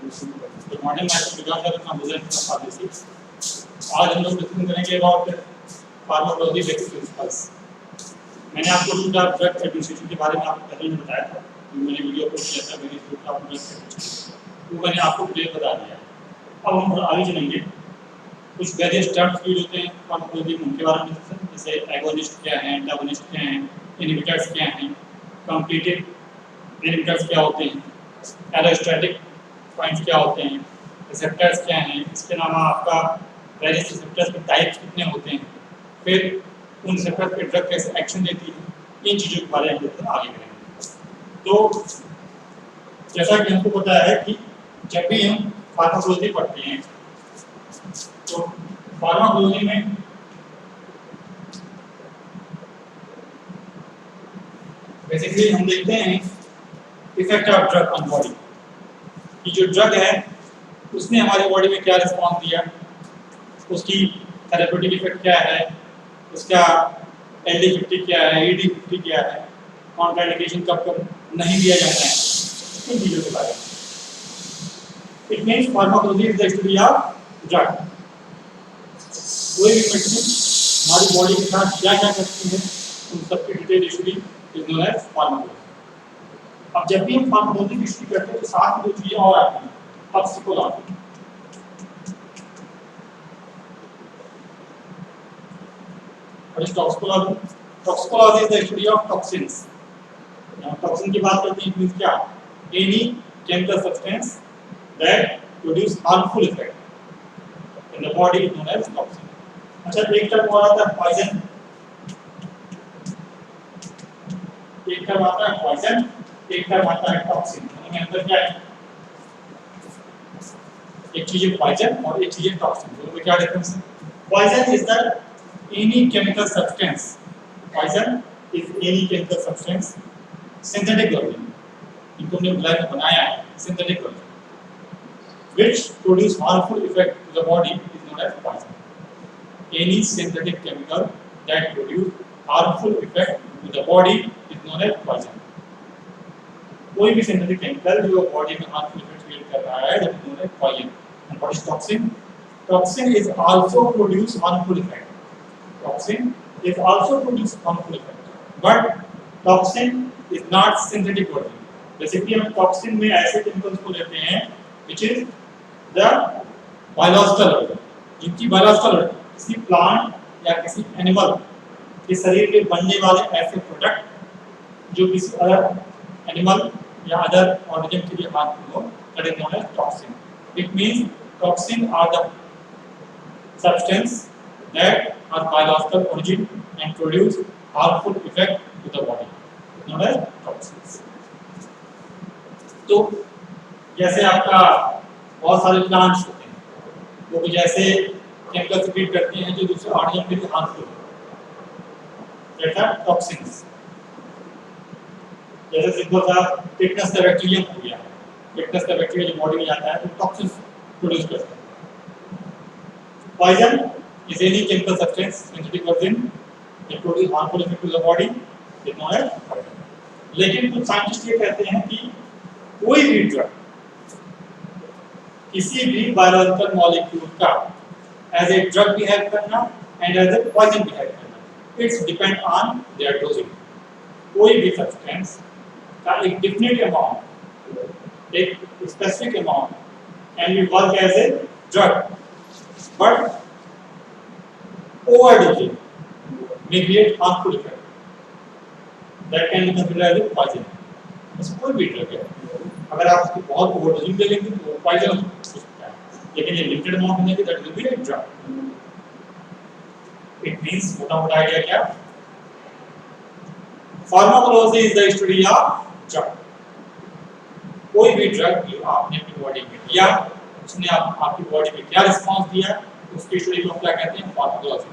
Good morning, myself Vikas Sir from Business of Pharmacy. आज हम लोग डिस्कस करेंगे अबाउट फार्माकोलॉजी बेसिक प्रिंसिपल्स। मैंने आपको टू ड्रग एडमिनिस्ट्रेशन के बारे में आपको पहले ही बताया था, मैंने वीडियो पोस्ट किया था मेरी टू ड्रग एडमिनिस्ट्रेशन, वो मैंने आपको क्लियर बता दिया। अब हम आगे चलेंगे, कुछ वेरियस टर्म्स यूज होते हैं फार्माकोलॉजी में, उनके बारे में जैसे एगोनिस्ट क्या है, एंटागोनिस्ट क्या है, इनहिबिटर्स क्या हैं, कॉम्पिटिटिव इनहिबिटर्स क्या होते हैं, एलोस्टैटिक पॉइंट्स क्या होते हैं, रिसेप्टर्स क्या हैं, इसके अलावा आपका वेरियस रिसेप्टर्स के टाइप्स कितने होते हैं, फिर उन रिसेप्टर्स पे ड्रग कैसे एक्शन देती है, इन चीज़ों के बारे में हम आगे करेंगे। तो जैसा कि हमको पता है कि जब भी हम फार्माकोलॉजी पढ़ते हैं तो फार्माकोलॉजी में बेसिकली हम देखते हैं effect of drug on body, कि जो ड्रग है उसने हमारी बॉडी में क्या रिस्पॉन्स दिया, उसकी थेरेप्यूटिक इफेक्ट क्या है, उसका LD50 क्या है, ED50 क्या है, कॉन्ट्राइंडिकेशन कब कब नहीं दिया जाता है, इन चीज़ों के बारे में। It means pharmacology is the study of drug. कोई भी मेडिसिन हमारी बॉडी के साथ क्या क्या करती है, उन सबकी detail study is known as pharmacology. अब जब भी हम फार्माकोलॉजी की स्टडी करते हैं तो साथ में दो चीजें और आती हैं, टॉक्सिकोलॉजी। और इस toxicology is the study of toxins. Toxin की बात करते हैं, मींस क्या, any chemical substance that produce harmful effect in the body is known as toxin. अच्छा, एक टर्म और आता है पॉइजन, एक टर्म आता है पॉइजन, एक टर्म आता है टॉक्सिन। इनके अंदर क्या है, एक चीज है पॉइजन और एक चीज है टॉक्सिन, दोनों में क्या डिफरेंस है? Poison is the any chemical substance, poison is any chemical substance, synthetic version, इनको हमने लैब में बनाया है, synthetic version, which produce harmful effect to the body is known as poison. Any synthetic chemical that produce harmful effect to the body is known as poison. कोई भी synthetic chemical जो body में harmful effect create कर रहा है, that is known as poison. And what is toxin? Toxin is also produce harmful effect, toxin is also produce harmful effect, but toxin is not synthetic version. Basically हम toxin में ऐसे chemicals को लेते हैं which is the biological version, जिनकी biological version किसी plant या किसी एनिमल के शरीर में बनने वाले ऐसे प्रोडक्ट जो किसी अदर एनिमल या अदर ऑर्गेनिज्म के लिए हार्मफुल हो, that is known as toxin. It means toxin are the substance that are biological origin and produce harmful effect to the body, known as toxins. तो जैसे आपका बहुत सारे प्लांट्स होते हैं, वो कुछ ऐसे केमिकल सीक्रेट करते हैं जो दूसरे ऑर्गेनिज्म के लिए हार्मफुल है, दैट आर टॉक्सिन्स। जैसे सिंपल सा टिटनस का बैक्टीरिया हो गया, टिटनस का बैक्टीरिया जो बॉडी में जाता है तो टॉक्सिन्स प्रोड्यूस करता है। Poison is any chemical substance, synthetic version, that produce harmful effect to the body, is known as poison. लेकिन कुछ साइंटिस्ट ये कहते हैं कि कोई भी ड्रग किसी भी बायोलॉजिकल मॉलिक्यूल का एज ए ड्रग बिहेव करना and as a poison behave करना, it's depend on their dosing. कोई भी सब्सटेंस का एक डिफिनिट अमाउंट, एक specific amount can be work as a drug, but overdosing may create harmful effect that can be considered as a poison. ऐसा कोई भी drug है, अगर आप उसकी बहुत ओवरडोजिंग ले लेंगे तो पॉइजन हो सकता है, लेकिन ये लिमिटेड अमाउंट में लेंगे that will be a drug. It means मोटा मोटा आइडिया क्या, pharmacology is the study of drug. कोई भी ड्रग जो आपने अपनी बॉडी में लिया, उसने आपकी बॉडी में क्या रिस्पांस दिया, उसकी स्टडी को क्या कहते हैं, pharmacology.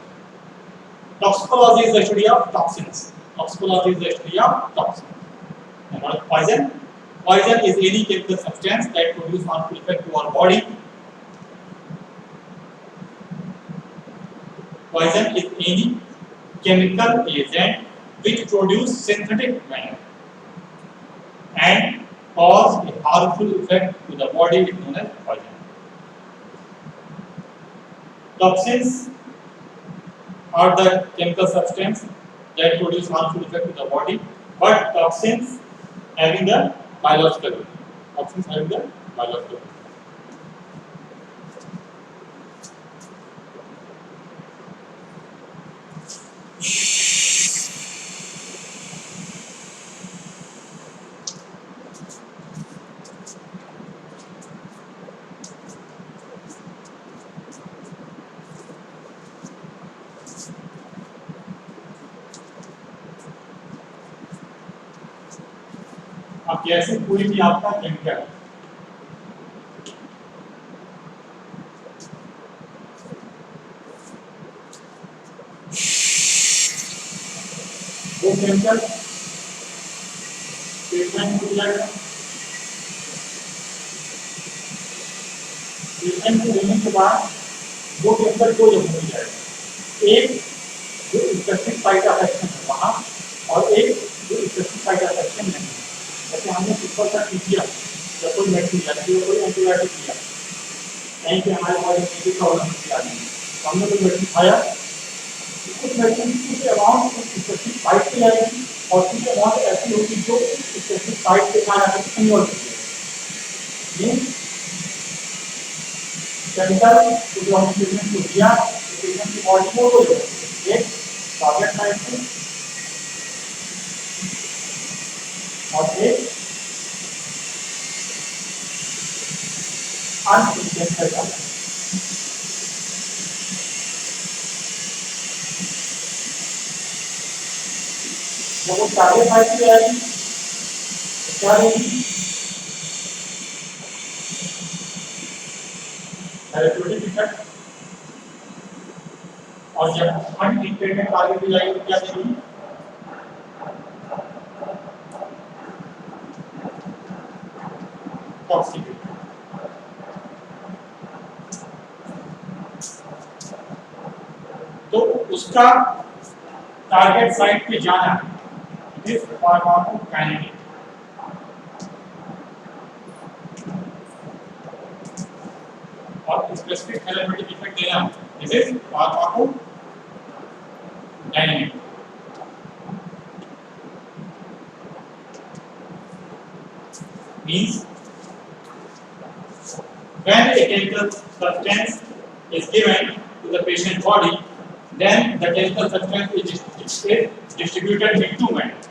Toxicology is the study of toxins, toxicology is the study of toxin. And what is poison? Poison is any chemical substance that produce harmful effect to our body. Poison is any chemical agent which produce synthetic matter, and cause a harmful effect to the body is known as poison. Toxins are the chemical substance that produce harmful effect to the body, but toxins having the biological effect. Toxins having the biological effect. अब जैसे कोई भी आपका chemical वो chemical treatment हो जाएगा, treatment को देने के बाद वो केमिकल दो जगह हो जाएगा, एक जो स्पेसिफिक साइट ऑफ एक्शन है वहाँ और एक जो स्पेसिफिक साइट ऑफ एक्शन नहीं है। जैसे हमने सिंपल सा किया या कोई मेडिसिन या कोई एंटीबायोटिक किया, कहीं पे हमारे बॉडी में कोई प्रॉब्लम नहीं आ रही है, हमने कोई मेडिसिन खाया, कुछ मेडिसिन कुछ अमाउंट स्पेसिफिक साइट पे जाएगी और कुछ अमाउंट ऐसी होगी जो स्पेसिफिक साइट पे कहाँ जाकर कन्वर्ट हो जाएगी। केमिकल जो हमने पेशेंट को दिया, पेशेंट की बॉडी में हो जाएगी, एक टारगेट साइट पे और एक अनइंटेंडेड साइट। जब वो टारगेट साइट पे आएगी तो क्या रहेगी? Therapeutic effect. और जब अनइंटेंडेड टारगेट पे जाएगी तो क्या देगी? टॉक्सिक। तो उसका टारगेट साइट पे जाना इस फार्माकोकाइनेटिक। और स्पेसिफिक थेरेप्यूटिक इफेक्ट देना this is pharmacokinetic. Means when a chemical substance is given to the patient body, then the chemical substance is distributed in two manners.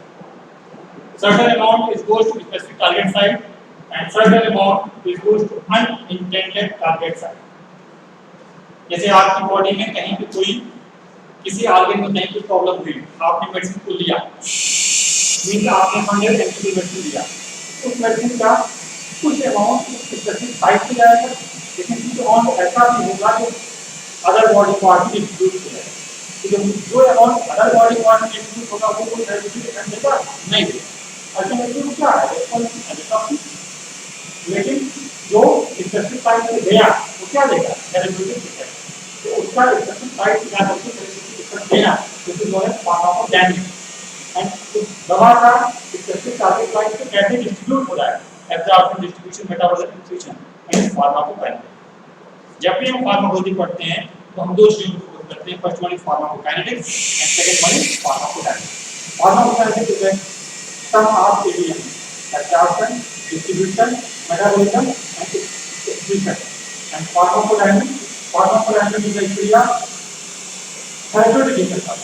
Certain amount is goes to specific target site and certain amount is goes to unintended target site. जैसे आपकी body में कहीं पे कोई किसी organ में कहीं पे प्रॉब्लम हुई, आपने मेडिसिन को लिया, मींस आपने 100 ml मेडिसिन लिया, उस मेडिसिन का कुछ अमाउंट स्पेसिफिक साइट पे जाएगा, लेकिन कुछ अमाउंट ऐसा भी होगा जो अदर बॉडी पार्ट में डिस्ट्रीब्यूट हो जाएगा। तो जो अमाउंट अदर बॉडी पार्ट में डिस्ट्रीब्यूट होगा वो कोई थेरेप्यूटिक इफेक्ट देगा नहीं देगा। अल्टीमेटली क्या है, लेकिन जो स्पेसिफिक साइट पे गया वो क्या देगा? Therapeutic effect. तो उसका स्पेसिफिक साइट पे जाकर थेरेप्यूटिक इफेक्ट देना जैसे जो है फार्माकोडायनेमिक एंड दवा का स्पेसिफिक टारगेट साइट पे कैसे डिस्ट्रीब्यूट हो रहा है, absorption, distribution, metabolism, infusion and pharmacokinetics. जब भी हम फार्माकोलॉजी पढ़ते हैं तो हम दो चीजों को फोकस करते हैं, first one is pharmacokinetics and second one is pharmacodynamics. Pharmacokinetics is sum of area absorption, distribution, metabolism and infusion and pharmacodynamics is the area therapeutic effect.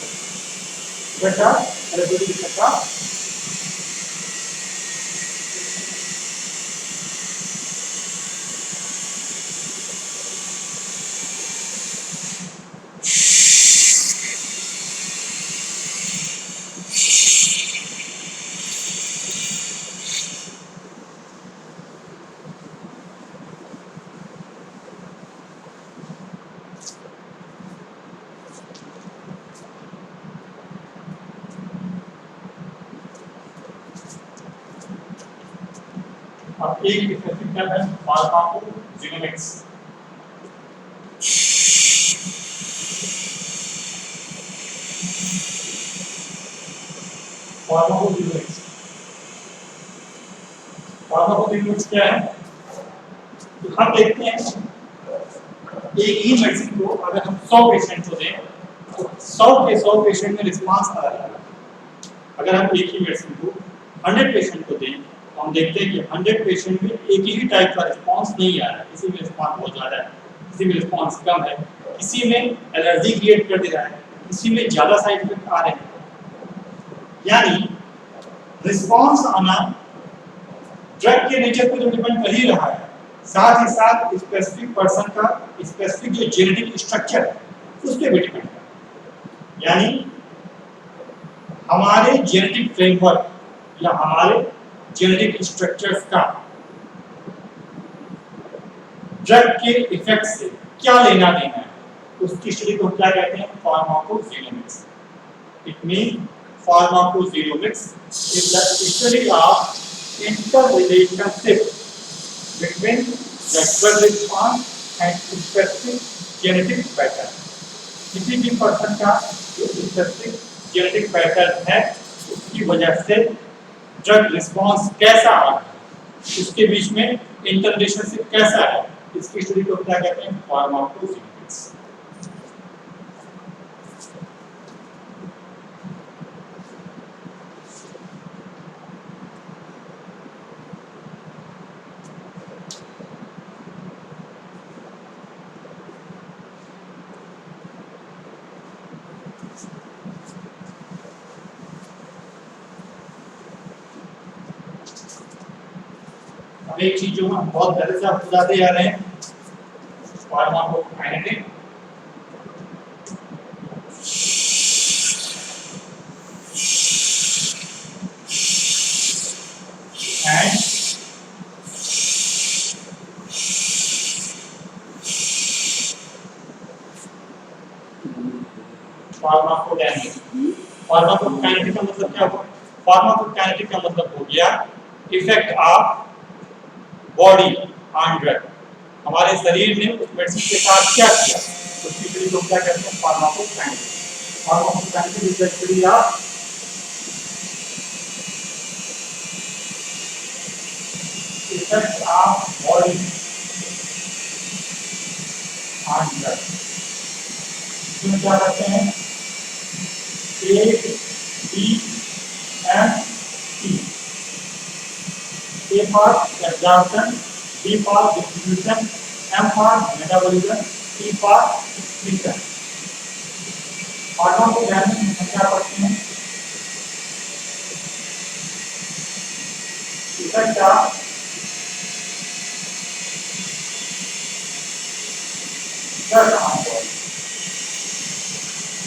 बेटा थेरेप्यूटिक इफेक्ट अब एक स्पेसिफिक टर्म है pharmacogenomics. Pharmacogenomics pharmacokinetics क्या है? तो हम देखते हैं एक ही मेडिसिन को अगर हम 100 पेशेंट को दें तो 100 के 100 पेशेंट में रिस्पांस आ रहा है। अगर हम एक ही मेडिसिन को 100 पेशेंट को दें तो हम देखते हैं कि 100 पेशेंट में एक ही टाइप का रिस्पांस नहीं आ रहा है। किसी में रिस्पांस बहुत ज़्यादा है, किसी में रिस्पांस कम है, किसी में एलर्जी क्रिएट कर दे रहा है, किसी में ज़्यादा साइड इफेक्ट आ रहे हैं। यानी रिस्पांस आना ड्रग के नेचर पर तो डिपेंड कर ही रहा है, साथ ही साथ स्पेसिफिक पर्सन का स्पेसिफिक जो जेनेटिक स्ट्रक्चर है उस पर भी डिपेंड करता है। यानी हमारे जेनेटिक फ्रेमवर्क या हमारे जेनेटिक स्ट्रक्चर्स का ड्रग के इफेक्ट से क्या लेना देना है, उसकी स्टडी को क्या कहते हैं? Pharmacogenomics. It mean pharmacogenomics is the study of interrelationship between the drug response and specific genetic pattern। किसी भी पर्सन का जो स्पेसिफिक जेनेटिक पैटर्न है उसकी वजह से ड्रग रिस्पांस कैसा आ रहा है, उसके बीच में इंटररिलेशनशिप कैसा है, इसकी स्टडी को क्या कहते हैं? फार्माकोजेनोमिक्स। अब एक चीज जो हम बहुत पहले से आपको बताते आ रहे हैं, फार्माकोकाइनेटिक एंड फार्माकोडायनेमिक्स। फार्माकोकाइनेटिक का मतलब क्या हुआ? फार्माकोकाइनेटिक का मतलब हो गया effect of body on drug. हमारे शरीर ने उस मेडिसिन के साथ क्या किया, उसकी स्टडी को क्या कहते हैं? Pharmacokinetic. Pharmacokinetic is the study of effect of body on drug. इसमें क्या करते हैं? A, B and C। A for absorption, B for distribution, M for metabolism, C for excretion। Pharmacodynamics में क्या पढ़ते हैं? Effect of drug on body.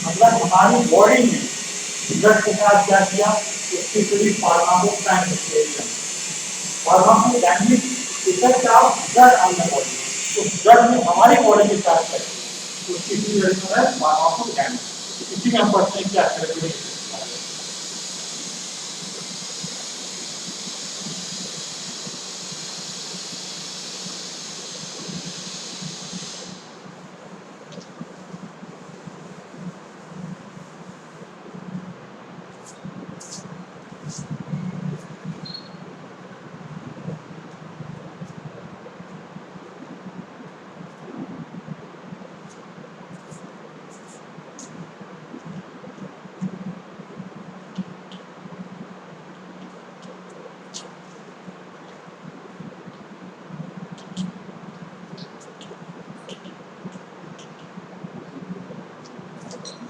मतलब हमारी बॉडी में ड्रग के साथ क्या किया, उसकी study pharmacokinetics. Pharmacodynamics effect of drug on the body, तो ड्रग में हमारी बॉडी के साथ क्या है उसकी स्टडी है फार्माकोडायनेमिक्स। इसी में हम पढ़ते हैं क्या therapeutic.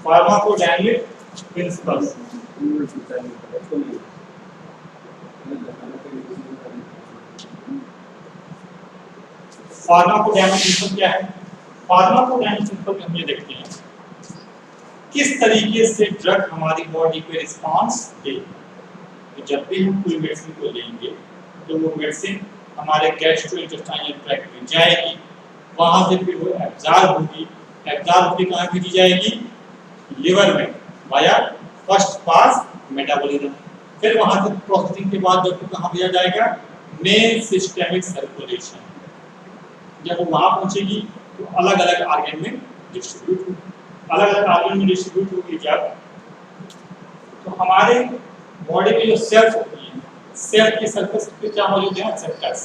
Pharmacodynamic principles. Pharmacodynamic principle क्या है? फार्माकोडायनेमिक प्रिंसिपल हम ये देखते हैं किस तरीके से ड्रग हमारी बॉडी पे रिस्पांस देगी। तो जब भी हम कोई मेडिसिन को लेंगे तो वो मेडिसिन हमारे गैस्ट्रोइंटेस्टाइनल ट्रैक्ट में जाएगी, वहां से फिर वो एब्जॉर्ब होगी। एब्जॉर्ब होकर कहाँ भेजी जाएगी? लिवर में वाया फर्स्ट पास मेटाबॉलिज्म। फिर वहां से प्रोसेसिंग के बाद जब कहाँ भेजा जाएगा? Main systemic circulation. जब वो वहां पहुंचेगी तो अलग अलग ऑर्गन में डिस्ट्रीब्यूट होगी। अलग अलग ऑर्गन में डिस्ट्रीब्यूट होगी जब, तो हमारे बॉडी में जो सेल्स होती हैं, सेल की सरफेस पे क्या मौजूद है? रिसेप्टर्स।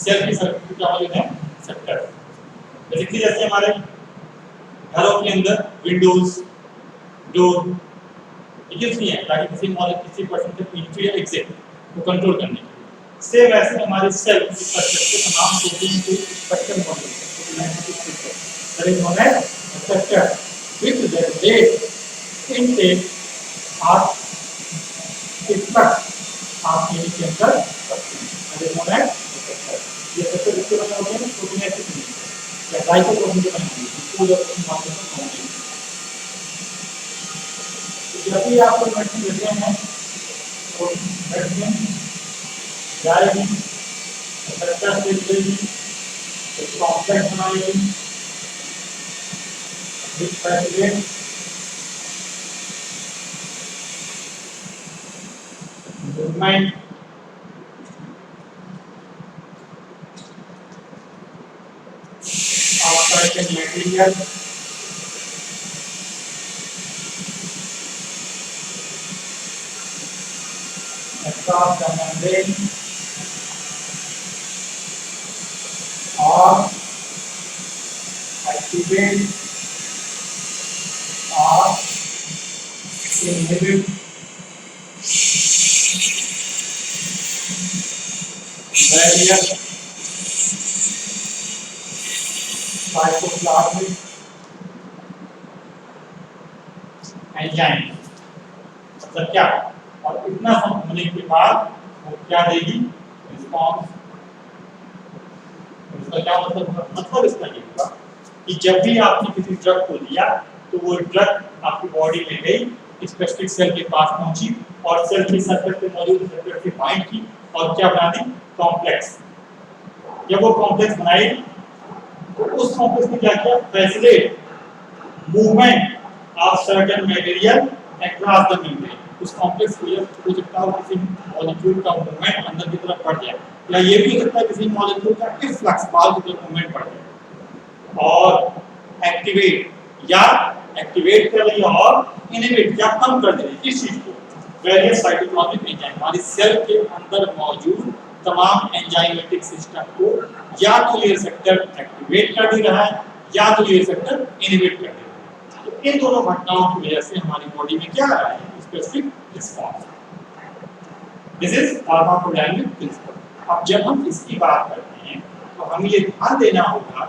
सेल की सरफेस पे क्या मौजूद है? रिसेप्टर। बेसिकली जैसे हमारे घरों के अंदर विंडोज, डोर ये नहीं है ताकि किसी पर्सन के एंट्री या एग्जिट को कंट्रोल करने के लिए। सेम ऐसे हमारे सेल की स्ट्रक्चर के तमाम प्रोटीन के स्ट्रक्चर मौजूद है। That is known as structure which regulate intake of effect of any chemical substance. That is known as receptor. ये सबसे जिसके बने होते हैं प्रोटीन एसिड नहीं या ग्लाइकोप्रोटीन के बने होते हैं फूड और प्रोटीन मार्केट में होते हैं। तो जब भी आप कोई मेडिसिन लेते हैं तो मेडिसिन जाएगी रिसेप्टर से जुड़ेगी एक कॉम्प्लेक्स बनाएगी which facilitates movement of certain material across the membrane or activate or inhibit various cytoplasmic enzyme। मतलब क्या? और इतना होने के बाद वो क्या देगी? रिस्पॉन्स। इसका क्या मतलब इसका ये होगा कि जब भी आपने किसी ड्रग को लिया तो वो ड्रग आपकी बॉडी में गई, स्पेसिफिक सेल के पास पहुंची और सेल की सरफेस पे मौजूद रिसेप्टर से बाइंड की और क्या बना दी? कॉम्प्लेक्स। जब वो कॉम्प्लेक्स बनाई तो उस कॉम्प्लेक्स ने क्या किया? Facilitate movement of certain material across the membrane. उस कॉम्प्लेक्स को ये हो सकता है किसी मॉलिक्यूल का मूवमेंट अंदर की तरफ बढ़ जाए या ये भी हो सकता है किसी मॉलिक्यूल का इफ्लक्स बाहर की तरफ मूवमेंट बढ़ जाए और एक्टिवेट या एक्टिवेट कर रही है और इनहिबिट या कम कर दे रही है किस चीज को? Various cytoplasmic enzyme. हमारी सेल के अंदर मौजूद तमाम एंजाइमेटिक सिस्टम को या तो ये रिसेप्टर एक्टिवेट कर दे रहा है या तो ये रिसेप्टर इनहिबिट कर दे रहा है। तो इन दोनों घटनाओं की वजह से हमारी बॉडी में क्या आ रहा है? Specific response. This is pharmacodynamic principle. अब जब हम इसकी बात करते हैं तो हमें ये ध्यान देना होगा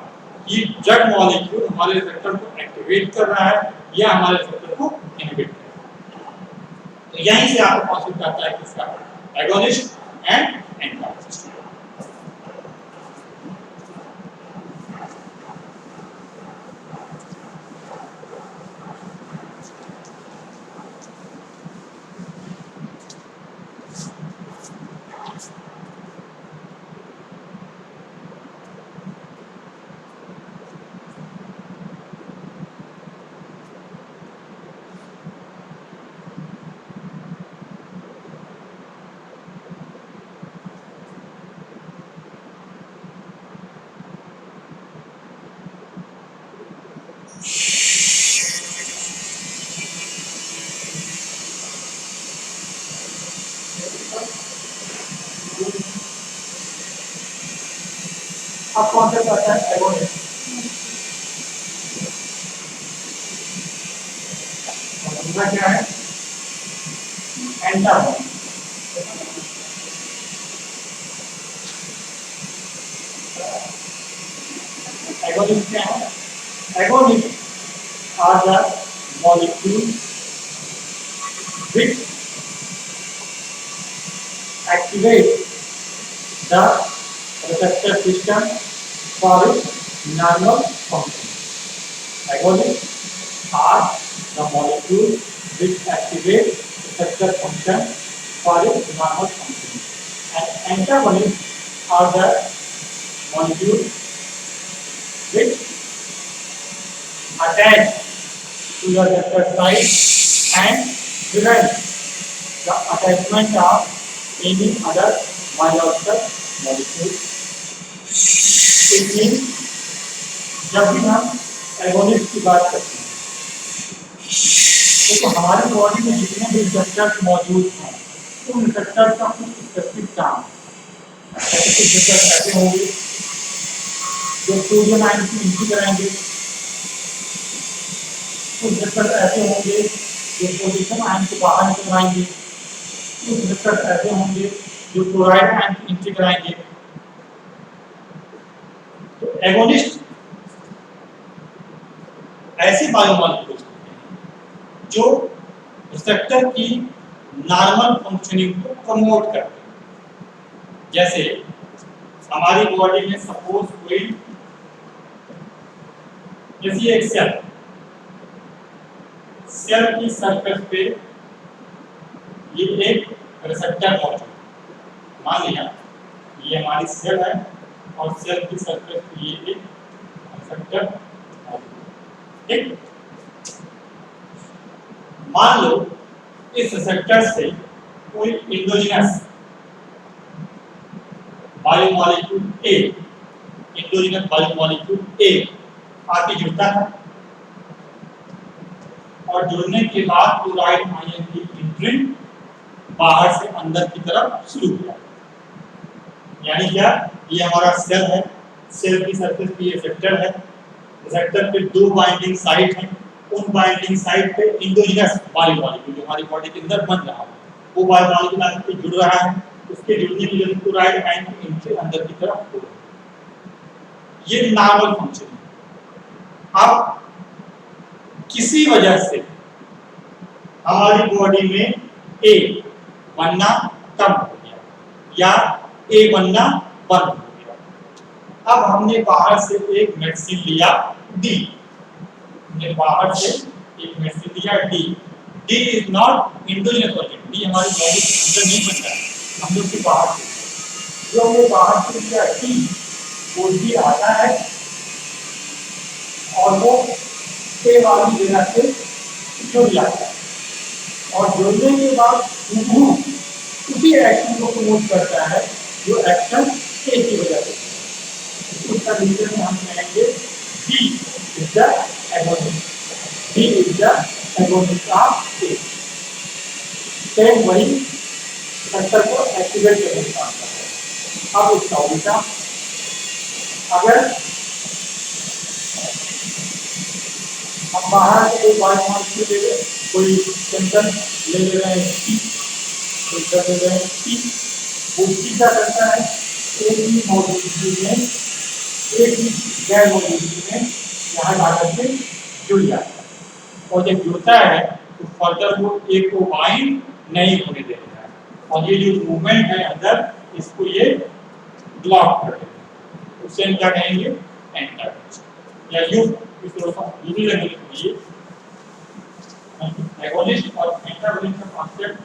कि ड्रग मॉलिक्यूल हमारे रिसेप्टर को एक्टिवेट कर रहा है या हमारे रिसेप्टर को इनहिबिट कर रहा है। तो यहीं से आपको कॉन्सेप्ट आता है किसका? Agonist and antagonist. अब कॉन्सेप्ट आता है एगोनिस्ट। और दूसरा क्या है? एंटागोनिस्ट। एगोनिस्ट क्या है? Agonist are the molecule which activate the receptor system for its normal function. Agonists are the molecules which activate receptor function for its normal function, and antagonists are the molecules which attach to the receptor site and prevent the attachment of any other biological molecule. It means जब भी हम agonist की बात करते हैं तो हमारे body में जितने भी रिसेप्टर्स मौजूद हैं उन रिसेप्टर्स का कुछ स्पेसिफिक काम, ऐसे कुछ रिसेप्टर ऐसे होंगे जो सोडियम आयन की एंट्री कराएंगे, कुछ रिसेप्टर ऐसे होंगे जो पोटेशियम आयन को बाहर निकलवाएंगे, कुछ रिसेप्टर ऐसे होंगे जो क्लोराइड आयन की एंट्री कराएंगे। तो एगोनिस्ट ऐसे बायोमॉलिक्यूल्स होते हैं जो रिसेप्टर की नॉर्मल फंक्शनिंग को प्रमोट करते हैं। जैसे हमारी बॉडी में सपोज कोई, जैसे एक सेल, सेल की सरफेस पे ये एक रिसेप्टर मौजूद है। मान लिया ये हमारी सेल है और सेल की सरफेस पे ये एक रिसेप्टर मौजूद है। ठीक, मान लो इस रिसेप्टर से कोई इंडोजिनस बायोमॉलिक्यूल ए, इंडोजिनस बायोमॉलिक्यूल ए आके जुड़ता है और जुड़ने के बाद क्लोराइड आयन की एंट्री बाहर से अंदर की तरफ शुरू हो जाती है। यानी क्या, ये हमारा सेल है, सेल की सरफेस पे ये रिसेप्टर है, रिसेप्टर पे दो बाइंडिंग साइट हैं, उन बाइंडिंग साइट पे इंडोजिनस बायोमॉलिक्यूल जो हमारी बॉडी के अंदर बन रहा है वो बायोमॉलिक्यूल आके जुड़ रहा है, उसके जुड़ने की वजह से क्लोराइड आयन की एंट्री अंदर की तरफ हो रही है। ये नॉर्मल फंक्शन है। अब किसी वजह से हमारी बॉडी में ए बनना कम हो गया या ए बनना बंद हो गया। अब हमने बाहर से एक मेडिसिन लिया डी, हमने बाहर से एक मेडिसिन लिया D. D is not indigenous version, D हमारी बॉडी के अंदर नहीं बन रहा है, हमने उसके बाहर से, जो हमने बाहर से लिया डी वो डी आता है और वो ए वाली जगह से जुड़ जाता है और जुड़ने के बाद उसी एक्शन को प्रमोट करता है जो एक्शन ए की वजह से। उस कंडीशन में हम कहेंगे D is the agonist, D is the agonist of A. Same वही फैक्टर को एक्टिवेट करने का काम करता है। अब इसका उल्टा, अगर हम बाहर से कोई बायोमॉलिक्यूल ले रहे, कोई केमिकल ले रहे हैं टी, कोई कर ले रहे हैं टी, वो टी क्या करता है, एक ही मॉलिक्यूल में, एक ही गैर मॉलिक्यूल में यहाँ जाकर के जुड़ जाता है और जब जुड़ता है तो फर्दर वो एक को बाइंड नहीं होने देता है और ये जो मूवमेंट है अंदर इसको ये ब्लॉक कर देता है। उसे हम क्या कहेंगे, एंटागोनिस्ट या यू एगोनिस्ट और एंटागोनिस्ट का कॉन्सेप्ट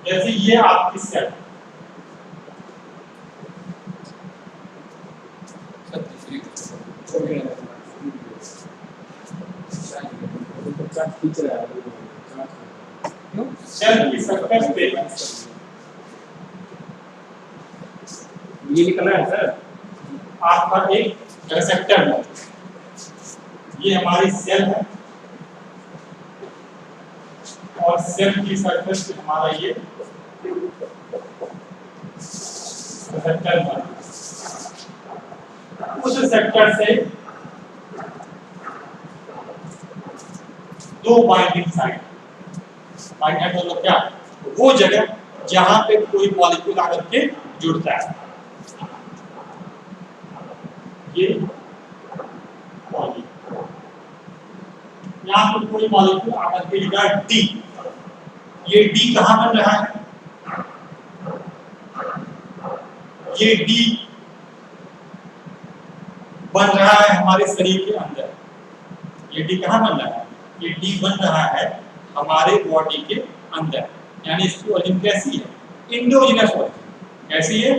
जैसे ये आपकी सेल सेल की सरफेस पे ये निकल रहा है सर, आपका एक रिसेप्टर है, ये हमारी सेल है और सेल की सरफेस पे हमारा ये रिसेप्टर है। उस रिसेप्टर से दो बाइंडिंग साइट, बाइंडिंग मतलब क्या, वो जगह जहां पे कोई मॉलिक्यूल आकर के जुड़ता है, ये मॉलिक्यूल, यहाँ पर कोई मॉलिक्यूल आकर के जुड़ा डी, ये डी कहाँ बन रहा है, ये डी बन रहा है हमारे शरीर के अंदर। ये डी कहाँ बन रहा है, ये डी बन रहा है हमारे बॉडी के अंदर, यानी इसकी ओरिजिन कैसी है, इंडोजिनस ओरिजिन। कैसी है,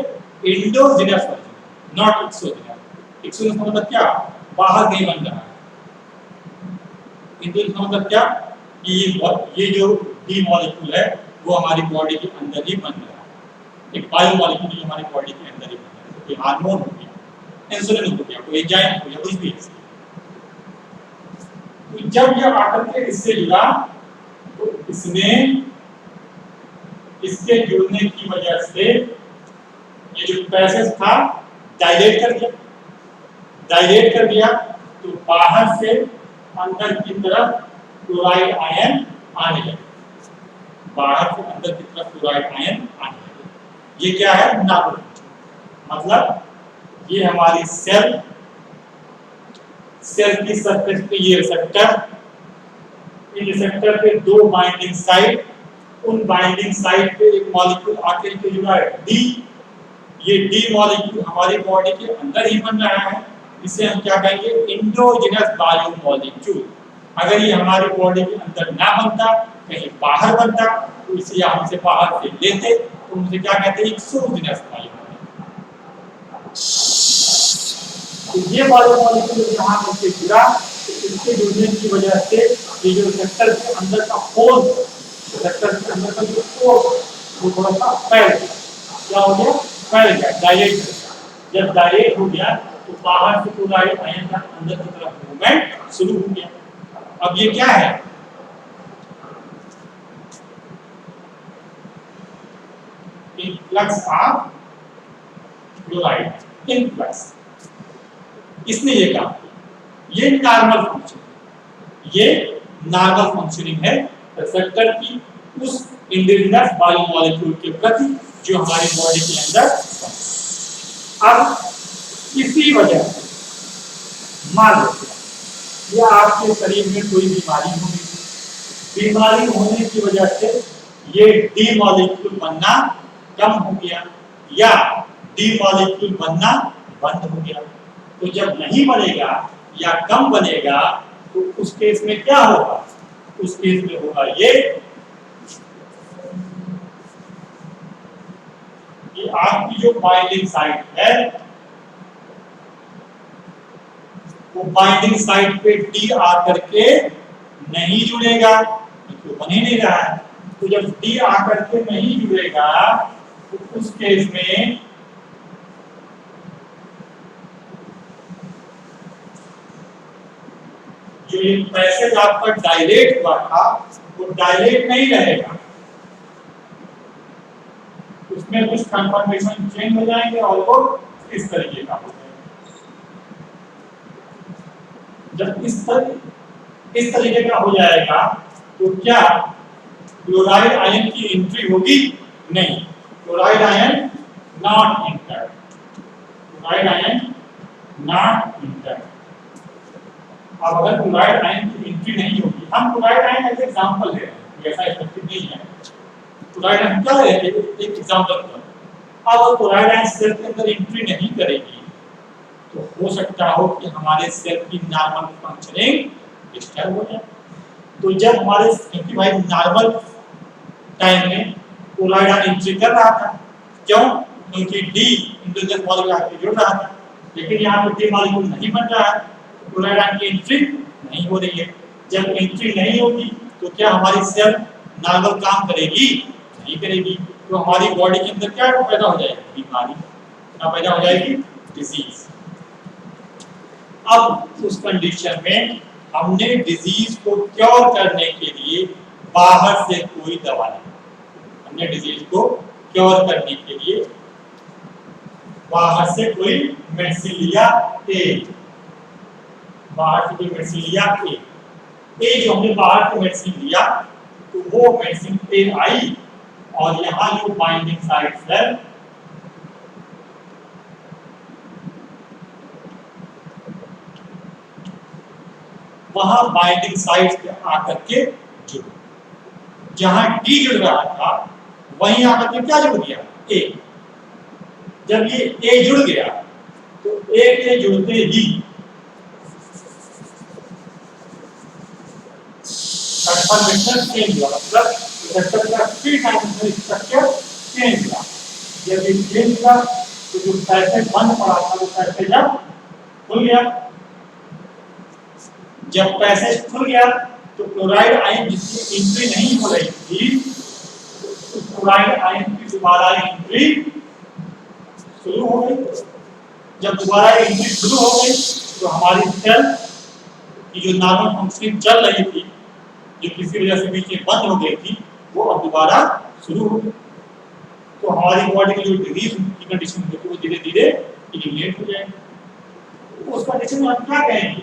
indigenous origin, not exogenous. Exogenous मतलब क्या, बाहर नहीं बन रहा है। इंडोजिनस मतलब क्या कि ये जो डी मॉलिक्यूल है वो हमारी बॉडी के अंदर ही बन रहा है, एक बायो मॉलिक्यूल जो हमारी बॉडी के अंदर ही बन रहा है। कोई हार्मोन हो गया, इंसुलिन हो गया, कोई एंजाइम हो गया, कुछ भी है। तो जब यह आकर के इससे जुड़ा तो इसने इसके जुड़ने की वजह से ये जो पैसेज था डायलेट कर दिया, डायलेट कर दिया तो बाहर से अंदर की तरफ क्लोराइड आयन आने लगे, बाहर से अंदर की तरफ क्लोराइड आयन आने लगे। ये क्या है? नार्मल। मतलब ये हमारी सेल की सरफेस पे ये रिसेप्टर, इन रिसेप्टर पे दो बाइंडिंग साइट, उन बाइंडिंग साइट पे एक मॉलिक्यूल आकर के जुड़ा है डी। ये डी मॉलिक्यूल हमारी बॉडी के अंदर ही बन रहा है, इसे हम क्या कहेंगे? Indigenous biomolecule. अगर ये हमारी बॉडी के अंदर ना बनता, कहीं बाहर बनता, तो इसे हम इसे बाहर से लेते तो उसे क्या कहते हैं? Exogenous biomolecule. तो ये बायोमॉलिक्यूल जहां से जुड़ा, तो इसके जुड़ने की वजह से ये जो रिसेप्टर के अंदर का होल, रिसेप्टर के अंदर का जो होल वो थोड़ा सा फैल गया। क्या हो गया? फैल गया, डायलेट हो गया। जब डायलेट हो गया तो बाहर से क्लोराइड आयन का अंदर की तरफ मूवमेंट शुरू हो गया। अब ये क्या है? Influx of chloride, influx. इसने ये काम किया, ये नॉर्मल फंक्शन, ये नॉर्मल फंक्शनिंग है रिसेप्टर की उस इंडिजिनस बायोमॉलिक्यूल के प्रति जो हमारी बॉडी के अंदर। अब किसी वजह से मान लो या आपके शरीर में कोई बीमारी होगी, बीमारी होने की वजह से ये डी मॉलिक्यूल बनना कम हो गया या डी मॉलिक्यूल बनना बंद हो गया। तो जब नहीं बनेगा या कम बनेगा तो उस केस में क्या होगा? उस केस में होगा ये आपकी जो बाइंडिंग साइट है, वो बाइंडिंग साइट पे डी आकर के नहीं जुड़ेगा, तो बन ही नहीं रहा है। तो जब डी आकर के नहीं जुड़ेगा तो उस केस में जो ये पैसेज आपका डायलेट हुआ था वो डायलेट नहीं रहेगा, उसमें कुछ कन्फर्मेशन चेंज हो जाएंगे और वो इस तरीके का हो जाएगा। जब इस तरीके का हो जाएगा तो क्या क्लोराइड आयन की एंट्री होगी? नहीं, chloride ion not enter, chloride ion not enter. अब अगर क्लोराइड आयन की एंट्री नहीं होगी, हम क्लोराइड आयन एज एग्जांपल ले रहे हैं, ऐसा स्पेसिफिक नहीं है। क्लोराइड आयन क्या है? एक एग्जांपल पर। अब क्लोराइड आयन सेल के अंदर एंट्री नहीं करेगी तो हो सकता हो कि हमारे सेल की नॉर्मल फंक्शनिंग डिस्टर्ब हो जाए। तो जब हमारे, क्योंकि भाई नॉर्मल टाइम में क्लोराइड आयन एंट्री कर रहा था, क्यों? क्योंकि डी इंडिजिनस मॉलिक्यूल आके जुड़ रहा था, लेकिन यहाँ पे डी मॉलिक्यूल नहीं बन रहा है, क्लोराइड आयन की एंट्री नहीं हो रही है। जब एंट्री नहीं होगी तो क्या हमारी सेल नॉर्मल काम करेगी? नहीं करेगी। तो हमारी बॉडी के अंदर क्या पैदा हो जाएगी? बीमारी। क्या पैदा हो जाएगी? डिजीज। अब उस कंडीशन में हमने डिजीज को क्योर करने के लिए बाहर से कोई दवा ली, हमने डिजीज को क्योर करने के लिए बाहर से कोई मेडिसिन लिया, बाहर से कोई मेडिसिन लिया ए जो हमने बाहर से मेडिसिन लिया तो वो मेडिसिन ए आई और यहाँ जो बाइंडिंग साइट्स है वहां बाइंडिंग साइट्स पे आकर के जुड़, जहां डी जुड़ रहा था वहीं आकर के क्या जुड़ गया? ए। जब ये ए जुड़ गया तो ए के जुड़ते ही कन्फर्मेशन चेंज हुआ, मतलब रिसेप्टर का 3 डायमेंशनल स्ट्रक्चर चेंज हुआ। जब ये चेंज हुआ तो जो पैसेज बंद पड़ा था वो पैसेज अब खुल गया। जब पैसेज खुल गया तो क्लोराइड आयन जिसकी एंट्री नहीं हो रही थी, तो क्लोराइड आयन की दोबारा एंट्री शुरू हो गई। जब दोबारा एंट्री शुरू हो गई तो हमारी सेल की जो नॉर्मल फंक्शनिंग चल रही थी, जो किसी वजह से बीच में बंद हो गई थी, वो अब दोबारा शुरू हो गई। तो हमारी बॉडी की जो डिजीज की कंडीशन होती है वो धीरे धीरे इलिमिनेट हो जाएगी। तो उस कंडीशन में हम क्या कहेंगे,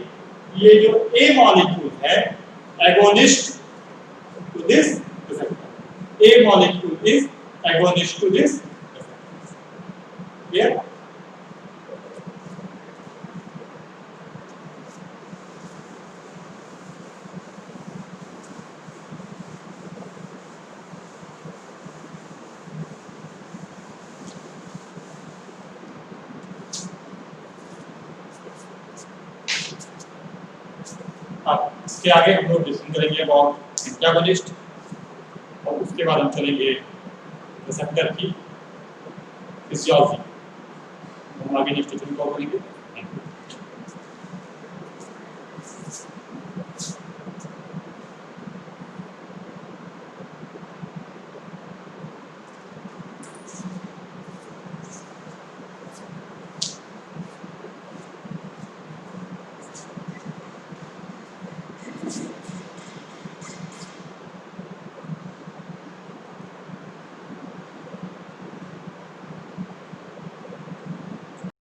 ये जो ए मॉलिक्यूल है agonist to this receptor, a molecule is agonist to this receptor. Clear? अब इसके आगे हम लोग डिस्कशन करेंगे अबाउट एंटागोनिस्ट और उसके बाद हम चलेंगे रिसेप्टर की फिजियोलॉजी। हम आगे नेक्स्ट लेक्चर में कवर करेंगे।